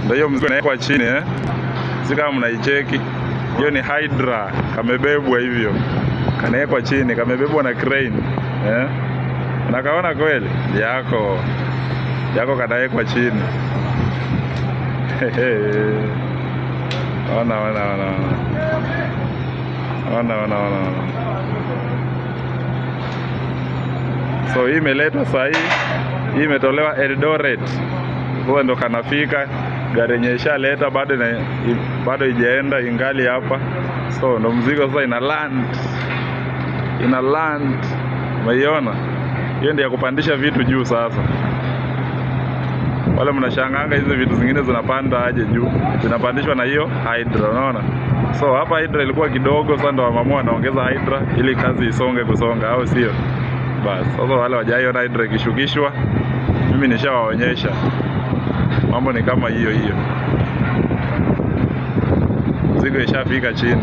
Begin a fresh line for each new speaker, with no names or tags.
Ndio hiyo mzigo inawekwa chini si kama mnaicheki. Hiyo ni Hydra, kamebebwa hivyo. Kanawekwa chini, kamebebwa na crane. Unakaona kweli? Yako kanawekwa chini. Ona. So hii imeletwa saa hii imetolewa Eldoret. Kwa ndo kanafika, gari yenye ishaleta bado ijaenda, ingali hapa. So ndo mzigo sasa ina land. Umeiona? Hiyo ndio ya kupandisha vitu juu sasa. Wale mnashanganga hizo vitu zingine zinapanda aje juu. Zinapandishwa na hiyo Hydra, unaona? So hapa Hydra ilikuwa kidogo, sasa ndo wamamua wanaongeza Hydra ili kazi kusonga au sio? Bas, sasa wale wajaiona Hydra ikishukishwa, mimi nishawaonyesha. Mambo ni kama hiyo. Mzigo ishafika chini.